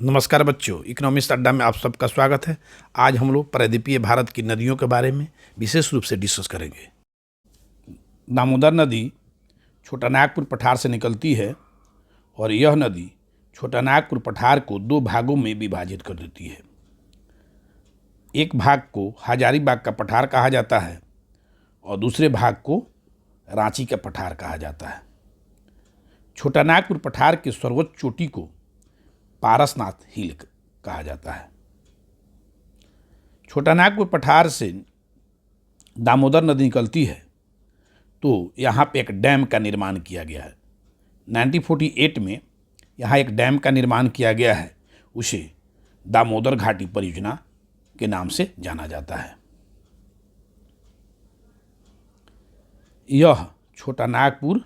नमस्कार बच्चों, इकोनॉमिक्स अड्डा में आप सबका स्वागत है। आज हम लोग प्रायद्वीपीय भारत की नदियों के बारे में विशेष रूप से डिस्कस करेंगे। दामोदर नदी छोटा नागपुर पठार से निकलती है और यह नदी छोटा नागपुर पठार को दो भागों में विभाजित कर देती है। एक भाग को हजारीबाग का पठार कहा जाता है और दूसरे भाग को रांची का पठार कहा जाता है। छोटा नागपुर पठार के सर्वोच्च चोटी को पारसनाथ हिल कहा जाता है। छोटा नागपुर पठार से दामोदर नदी निकलती है तो यहाँ पे एक डैम का निर्माण किया गया है। 1948 में यहाँ एक डैम का निर्माण किया गया है, उसे दामोदर घाटी परियोजना के नाम से जाना जाता है। यह छोटा नागपुर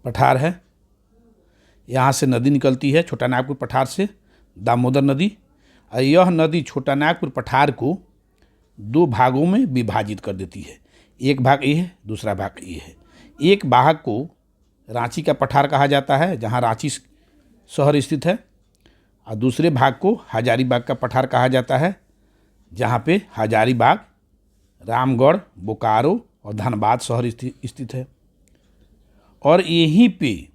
पठार है। यहाँ से नदी निकलती है छोटा नागपुर पठार से, दामोदर नदी। और यह नदी छोटा नागपुर पठार को दो भागों में विभाजित कर देती है। एक भाग ये है, दूसरा भाग ये है। एक भाग को रांची का पठार कहा जाता है, जहाँ रांची शहर स्थित है, और दूसरे भाग को हजारीबाग का पठार कहा जाता है, जहाँ पे हजारीबाग, रामगढ़, बोकारो और धनबाद शहर स्थित है। और यहीं पे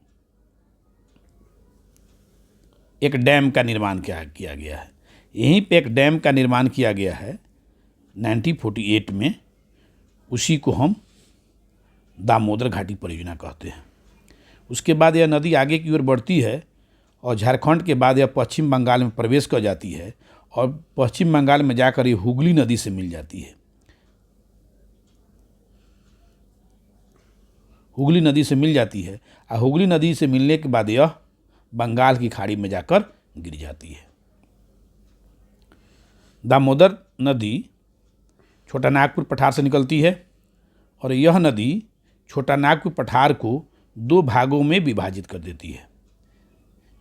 एक डैम का निर्माण किया गया है। यहीं पे एक डैम का निर्माण किया गया है 1948 में। उसी को हम दामोदर घाटी परियोजना कहते हैं। उसके बाद यह नदी आगे की ओर बढ़ती है और झारखंड के बाद यह पश्चिम बंगाल में प्रवेश कर जाती है और पश्चिम बंगाल में जाकर ये हुगली नदी से मिल जाती है। हुगली नदी से मिल जाती है और हुगली नदी से मिलने के बाद यह बंगाल की खाड़ी में जाकर गिर जाती है। दामोदर नदी छोटा नागपुर पठार से निकलती है और यह नदी छोटा नागपुर पठार को दो भागों में विभाजित कर देती है।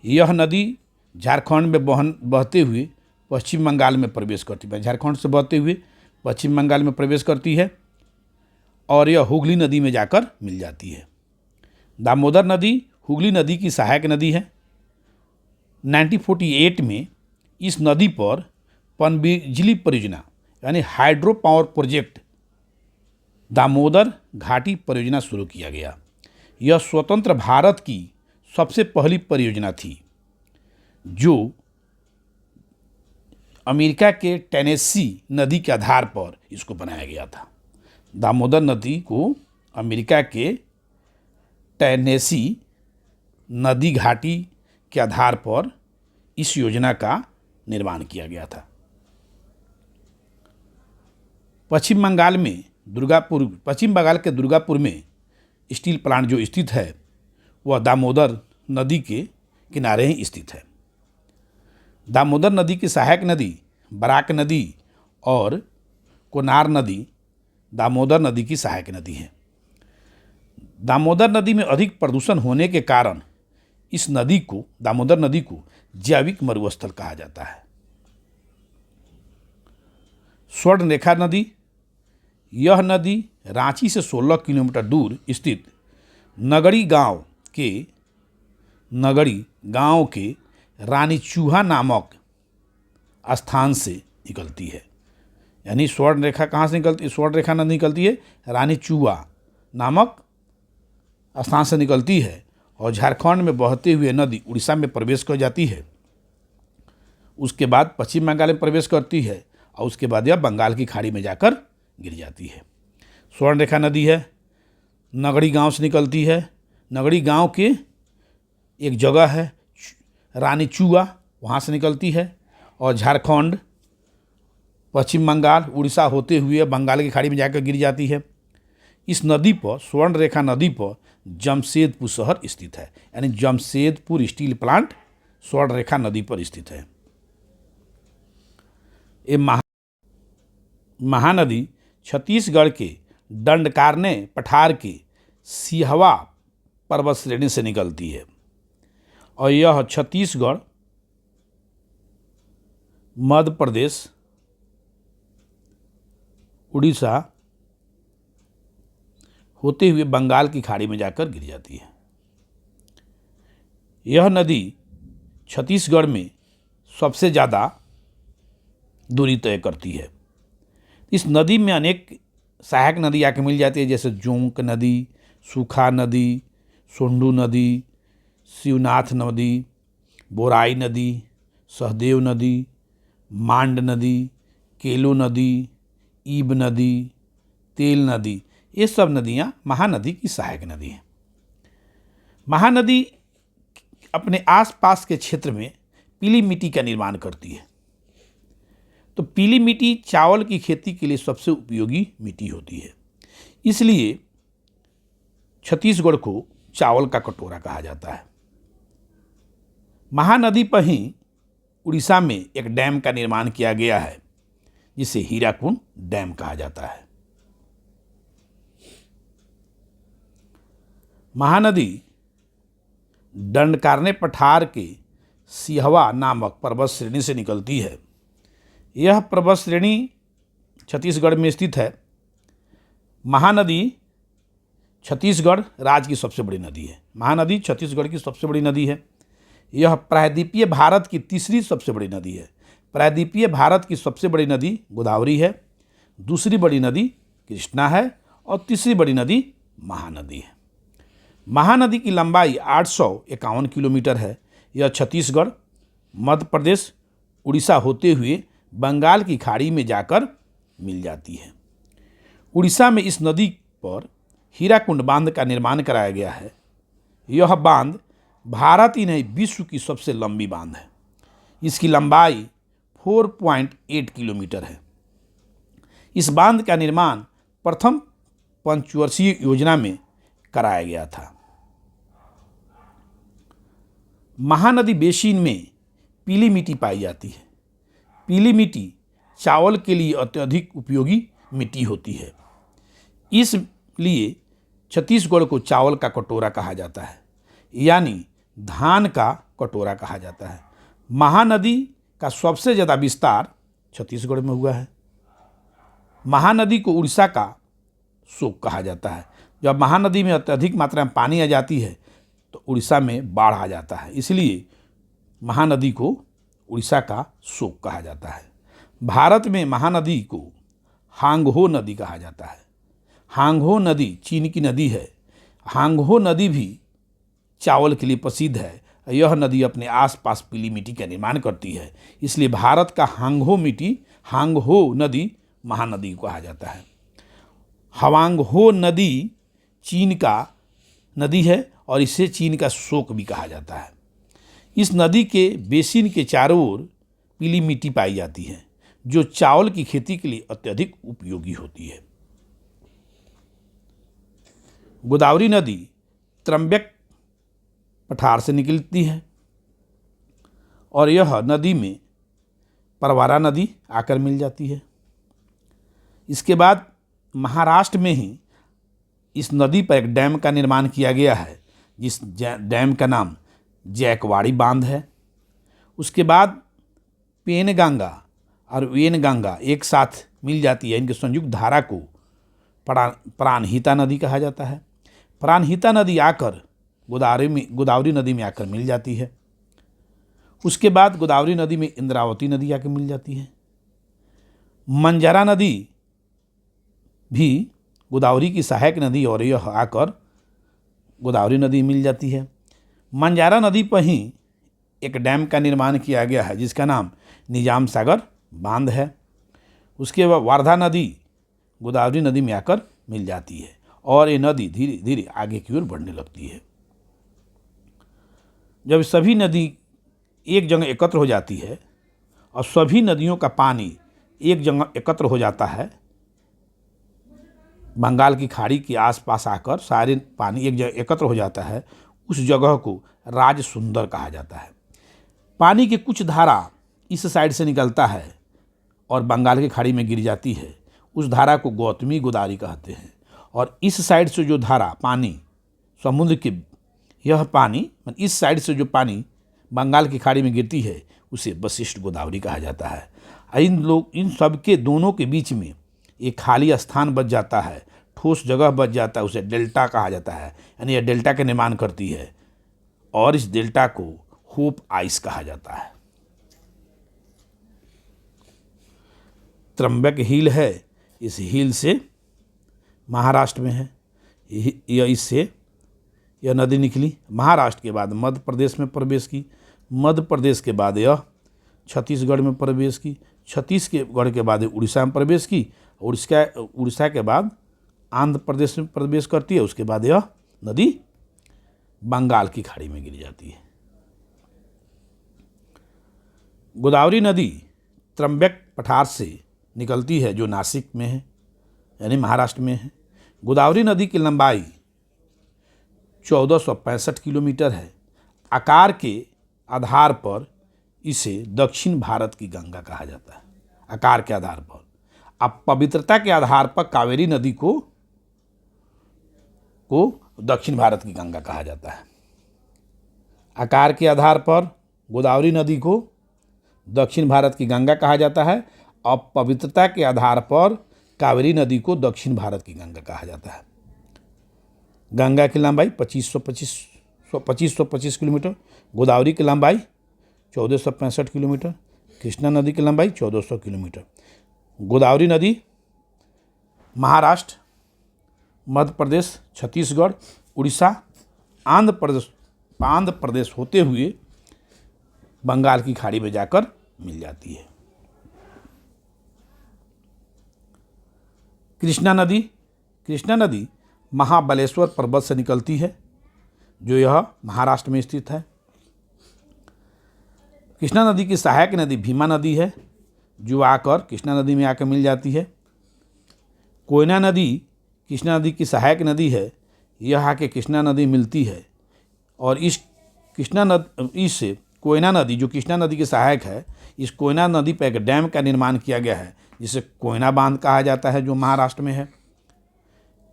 यह नदी झारखंड में बहते हुए पश्चिम बंगाल में प्रवेश करती है। झारखंड से बहते हुए पश्चिम बंगाल में प्रवेश करती है और यह हुगली नदी में जाकर मिल जाती है। दामोदर नदी हुगली नदी की सहायक नदी है। 1948 में इस नदी पर पनबिजली परियोजना यानी हाइड्रो पावर प्रोजेक्ट दामोदर घाटी परियोजना शुरू किया गया। यह स्वतंत्र भारत की सबसे पहली परियोजना थी जो अमेरिका के टेनेसी नदी के आधार पर इसको बनाया गया था। दामोदर नदी को अमेरिका के टेनेसी नदी घाटी के आधार पर इस योजना का निर्माण किया गया था। पश्चिम बंगाल के दुर्गापुर में स्टील प्लांट जो स्थित है वह दामोदर नदी के किनारे ही स्थित है। दामोदर नदी की सहायक नदी बराक नदी और कोनार नदी दामोदर नदी की सहायक नदी है। दामोदर नदी में अधिक प्रदूषण होने के कारण इस नदी को, दामोदर नदी को, जैविक मरुस्थल कहा जाता है। स्वर्णरेखा नदी, यह नदी रांची से 16 किलोमीटर दूर स्थित नगड़ी गांव के रानी चूहा नामक स्थान से निकलती है। यानी स्वर्णरेखा कहाँ से निकलती है? स्वर्णरेखा नदी निकलती है रानी चूहा नामक स्थान से निकलती है और झारखंड में बहते हुए नदी उड़ीसा में प्रवेश कर जाती है। उसके बाद पश्चिम बंगाल में प्रवेश करती है और उसके बाद यह बंगाल की खाड़ी में जाकर गिर जाती है। स्वर्णरेखा नदी है, नगड़ी गांव से निकलती है। नगड़ी गांव के एक जगह है रानी चूहा, वहाँ से निकलती है और झारखंड, पश्चिम बंगाल, उड़ीसा होते हुए बंगाल की खाड़ी में जाकर गिर जाती है। इस नदी पर, स्वर्णरेखा नदी पर, जमशेदपुर शहर स्थित है। यानी जमशेदपुर स्टील प्लांट स्वर्णरेखा नदी पर स्थित है। ये महानदी छत्तीसगढ़ के दंडकारण्य पठार के सिहवा पर्वत श्रेणी से निकलती है और यह छत्तीसगढ़, मध्य प्रदेश, उड़ीसा होते हुए बंगाल की खाड़ी में जाकर गिर जाती है। यह नदी छत्तीसगढ़ में सबसे ज़्यादा दूरी तय करती है। इस नदी में अनेक सहायक नदी आके मिल जाती है, जैसे जोंक नदी, सूखा नदी, सोंडू नदी, शिवनाथ नदी, बोराई नदी, सहदेव नदी, मांड नदी, केलो नदी, ईब नदी, तेल नदी, ये सब नदियाँ महानदी की सहायक नदी हैं। महानदी अपने आसपास के क्षेत्र में पीली मिट्टी का निर्माण करती है। तो पीली मिट्टी चावल की खेती के लिए सबसे उपयोगी मिट्टी होती है, इसलिए छत्तीसगढ़ को चावल का कटोरा कहा जाता है। महानदी पर ही उड़ीसा में एक डैम का निर्माण किया गया है, जिसे हीराकुंड डैम कहा जाता है। महानदी दंडकारण्य पठार के सिहवा नामक पर्वत श्रेणी से निकलती है। यह पर्वत श्रेणी छत्तीसगढ़ में स्थित है। महानदी छत्तीसगढ़ राज्य की सबसे बड़ी नदी है। महानदी छत्तीसगढ़ की सबसे बड़ी नदी है। यह प्रायद्वीपीय भारत की तीसरी सबसे बड़ी नदी है। प्रायद्वीपीय भारत की सबसे बड़ी नदी गोदावरी है, दूसरी बड़ी नदी कृष्णा है और तीसरी बड़ी नदी महानदी है। महानदी की लंबाई 851 किलोमीटर है। यह छत्तीसगढ़, मध्य प्रदेश, उड़ीसा होते हुए बंगाल की खाड़ी में जाकर मिल जाती है। उड़ीसा में इस नदी पर हीराकुंड बांध का निर्माण कराया गया है। यह बांध भारत ही नहीं विश्व की सबसे लंबी बांध है। इसकी लंबाई 4.8 किलोमीटर है। इस बांध का निर्माण प्रथम पंचवर्षीय योजना में कराया गया था। महानदी बेसिन में पीली मिट्टी पाई जाती है। पीली मिट्टी चावल के लिए अत्यधिक उपयोगी मिट्टी होती है, इसलिए छत्तीसगढ़ को चावल का कटोरा कहा जाता है, यानी धान का कटोरा कहा जाता है। महानदी का सबसे ज़्यादा विस्तार छत्तीसगढ़ में हुआ है। महानदी को उड़ीसा का शोक कहा जाता है। जब महानदी में अत्यधिक मात्रा में पानी आ जाती है तो उड़ीसा में बाढ़ आ जाता है, इसलिए महानदी को उड़ीसा का शोक कहा जाता है। भारत में महानदी को हांगहो नदी कहा जाता है। हांगहो नदी चीन की नदी है। हांगहो नदी भी चावल के लिए प्रसिद्ध है। यह नदी अपने आसपास पीली मिट्टी का निर्माण करती है, इसलिए भारत का हांगहो नदी महानदी को कहा जाता है। हवांगहो नदी चीन का नदी है और इसे चीन का शोक भी कहा जाता है। इस नदी के बेसिन के चारों ओर पीली मिट्टी पाई जाती है, जो चावल की खेती के लिए अत्यधिक उपयोगी होती है। गोदावरी नदी त्र्यंबक पठार से निकलती है और यह नदी में परवारा नदी आकर मिल जाती है। इसके बाद महाराष्ट्र में ही इस नदी पर एक डैम का निर्माण किया गया है, जिस डैम का नाम जैकवाड़ी बांध है। उसके बाद पेनगंगा और वेनगंगा एक साथ मिल जाती है। इनके संयुक्त धारा को प्राणहिता नदी कहा जाता है। प्राणहिता नदी आकर गोदावरी नदी में आकर मिल जाती है। उसके बाद गोदावरी नदी में इंद्रावती नदी आकर मिल जाती है। मंजारा नदी भी गोदावरी की सहायक नदी और यह आकर गोदावरी नदी मिल जाती है। मंजारा नदी पर ही एक डैम का निर्माण किया गया है, जिसका नाम निजाम सागर बांध है। उसके बाद वारधा नदी गोदावरी नदी में आकर मिल जाती है और ये नदी धीरे धीरे आगे की ओर बढ़ने लगती है। जब सभी नदी एक जगह एकत्र हो जाती है और सभी नदियों का पानी एक जगह एकत्र हो जाता है, बंगाल की खाड़ी के आसपास आकर सारे पानी एक जगह एकत्र हो जाता है, उस जगह को राज सुंदर कहा जाता है। पानी के कुछ धारा इस साइड से निकलता है और बंगाल की खाड़ी में गिर जाती है, उस धारा को गौतमी गोदावरी कहते हैं। और इस साइड से जो धारा पानी समुद्र के यह पानी इस साइड से जो पानी बंगाल की खाड़ी में गिरती है उसे वशिष्ठ गोदावरी कहा जाता है। इन सब के दोनों के बीच में एक खाली स्थान बच जाता है, ठोस जगह बच जाता है, उसे डेल्टा कहा जाता है। यानी यह डेल्टा का निर्माण करती है और इस डेल्टा को होप आइस कहा जाता है। त्रंबक हिल है, इस हिल से महाराष्ट्र में है। यह इससे यह नदी निकली, महाराष्ट्र के बाद मध्य प्रदेश में प्रवेश की, मध्य प्रदेश के बाद यह छत्तीसगढ़ में प्रवेश की, छत्तीसगढ़ के बाद उड़ीसा में प्रवेश की, उड़ीसा के बाद आंध्र प्रदेश में प्रवेश करती है। उसके बाद यह नदी बंगाल की खाड़ी में गिर जाती है। गोदावरी नदी त्रंबक पठार से निकलती है, जो नासिक में है, यानी महाराष्ट्र में है। गोदावरी नदी की लंबाई 1465 किलोमीटर है। आकार के आधार पर इसे दक्षिण भारत की गंगा कहा जाता है, आकार के आधार पर। अब पवित्रता के आधार पर कावेरी नदी को दक्षिण भारत की गंगा कहा जाता है। आकार के आधार पर गोदावरी नदी को दक्षिण भारत की गंगा कहा जाता है और पवित्रता के आधार पर कावेरी नदी को दक्षिण भारत की गंगा कहा जाता है। गंगा की लंबाई 2525 किलोमीटर, गोदावरी की लंबाई 1465 किलोमीटर, कृष्णा नदी की लंबाई 1400 किलोमीटर। गोदावरी नदी महाराष्ट्र, मध्य प्रदेश, छत्तीसगढ़, उड़ीसा, आंध्र प्रदेश होते हुए बंगाल की खाड़ी में जाकर मिल जाती है। कृष्णा नदी महाबलेश्वर पर्वत से निकलती है, जो यह महाराष्ट्र में स्थित है। कृष्णा नदी की सहायक नदी भीमा नदी है, जो आकर कृष्णा नदी में आकर मिल जाती है। कोयना नदी कृष्णा नदी की सहायक नदी है, यह आके कृष्णा नदी मिलती है और इस कोयना नदी जो कृष्णा नदी की सहायक है, इस कोयना नदी पर एक डैम का निर्माण किया गया है, जिसे कोयना बांध कहा जाता है, जो महाराष्ट्र में है।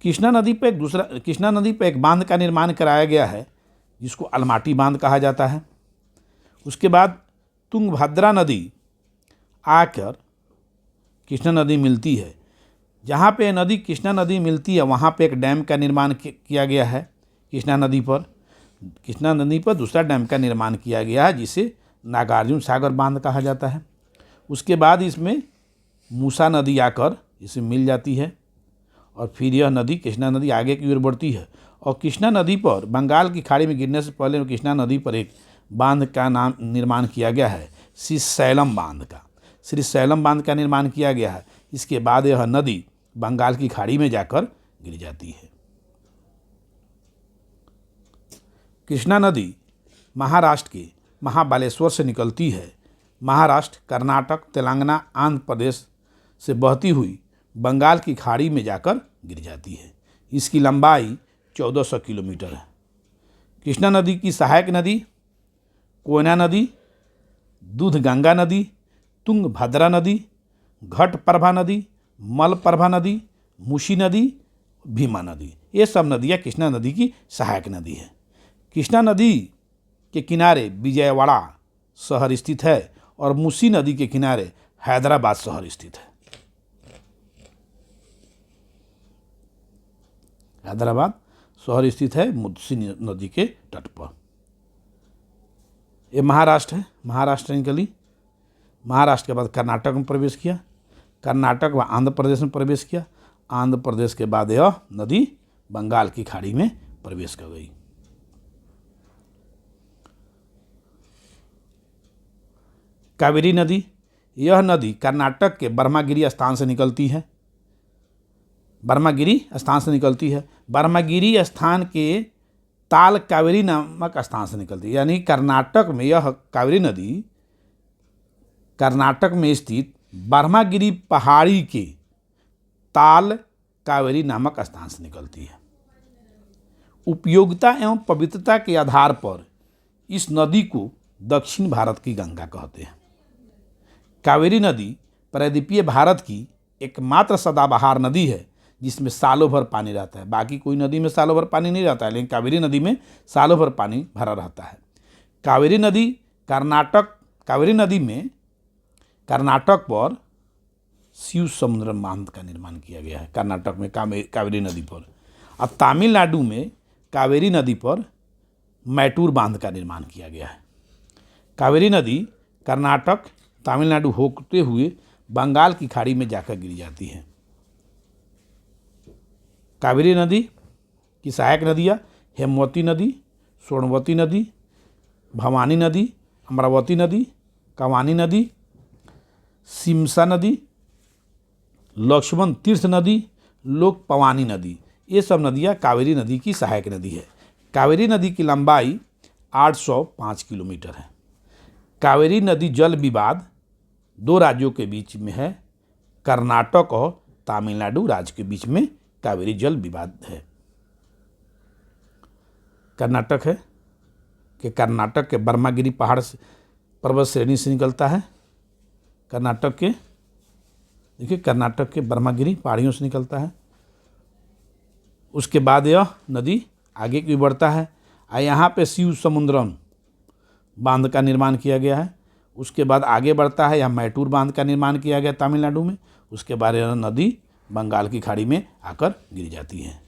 कृष्णा नदी पर एक बांध का निर्माण कराया गया है, जिसको अलमाटी बांध कहा जाता है। उसके बाद तुंगभद्रा नदी आकर कृष्णा नदी मिलती है। जहाँ पे नदी कृष्णा नदी मिलती है, वहाँ पे एक डैम का निर्माण किया गया है। कृष्णा नदी पर दूसरा डैम का निर्माण किया गया है, जिसे नागार्जुन सागर बांध कहा जाता है। उसके बाद इसमें मूसा नदी आकर इसे मिल जाती है और फिर यह नदी कृष्णा नदी आगे की ओर बढ़ती है। और कृष्णा नदी पर बंगाल की खाड़ी में गिरने से पहले कृष्णा नदी पर एक बांध का निर्माण किया गया है, श्रीशैलम बांध का निर्माण किया गया है। इसके बाद यह नदी बंगाल की खाड़ी में जाकर गिर जाती है। कृष्णा नदी महाराष्ट्र के महाबलेश्वर से निकलती है। महाराष्ट्र, कर्नाटक, तेलंगाना, आंध्र प्रदेश से बहती हुई बंगाल की खाड़ी में जाकर गिर जाती है। इसकी लंबाई 1400 किलोमीटर है। कृष्णा नदी की सहायक नदी कोयना नदी, दूधगंगा नदी, तुंगभद्रा नदी, घटप्रभा नदी, मलप्रभा नदी, मूसी नदी, भीमा नदी, ये सब नदियाँ कृष्णा नदी की सहायक नदी है। कृष्णा नदी के किनारे विजयवाड़ा शहर स्थित है और मूसी नदी के किनारे हैदराबाद शहर स्थित है। हैदराबाद शहर स्थित है मूसी नदी के तट पर। ये महाराष्ट्र है, महाराष्ट्र निकली, महाराष्ट्र के बाद कर्नाटक में प्रवेश किया, कर्नाटक व आंध्र प्रदेश में प्रवेश किया, आंध्र प्रदेश के बाद यह नदी बंगाल की खाड़ी में प्रवेश कर गई। कावेरी नदी, यह नदी कर्नाटक के ब्रह्मगिरी स्थान से निकलती है। ब्रह्मगिरी स्थान के ताल कावेरी नामक स्थान से निकलती है। यानी कर्नाटक में यह कावेरी नदी कर्नाटक में स्थित ब्रह्मगिरी पहाड़ी के ताल कावेरी नामक स्थान से निकलती है। उपयोगिता एवं पवित्रता के आधार पर इस नदी को दक्षिण भारत की गंगा कहते हैं। कावेरी नदी प्रायद्वीपीय भारत की एकमात्र सदाबहार नदी है, जिसमें सालों भर पानी रहता है। बाकी कोई नदी में सालों भर पानी नहीं रहता है, लेकिन कावेरी नदी में सालों भर पानी भरा रहता है। कावेरी नदी में कर्नाटक पर शिव समुद्र बांध का निर्माण किया गया है। कर्नाटक में कावेरी नदी पर। अब तमिलनाडु में कावेरी नदी पर मैटूर बांध का निर्माण किया गया है। कावेरी नदी कर्नाटक तमिलनाडु होते हुए बंगाल की खाड़ी में जाकर गिर जाती है। कावेरी नदी की सहायक नदियाँ हेमवती नदी, स्वर्णवती नदी, भवानी नदी, अमरावती नदी, कवानी नदी, सिमसा नदी, लक्ष्मण तीर्थ नदी, लोकपवानी नदी, ये सब नदियाँ कावेरी नदी की सहायक नदी है। कावेरी नदी की लंबाई 805 किलोमीटर है। कावेरी नदी जल विवाद दो राज्यों के बीच में है, कर्नाटक और तमिलनाडु राज्य के बीच में कावेरी जल विवाद है। कर्नाटक है कि कर्नाटक के बर्मागिरी पहाड़ से पर्वत श्रेणी से निकलता है। कर्नाटक के देखिए कर्नाटक के बर्मागिरी पहाड़ियों से निकलता है। उसके बाद यह नदी आगे की बढ़ता है और यहाँ पे शिव समुद्रम बांध का निर्माण किया गया है। उसके बाद आगे बढ़ता है, यहाँ मैटूर बांध का निर्माण किया गया तमिलनाडु में। उसके बाद यह नदी बंगाल की खाड़ी में आकर गिर जाती है।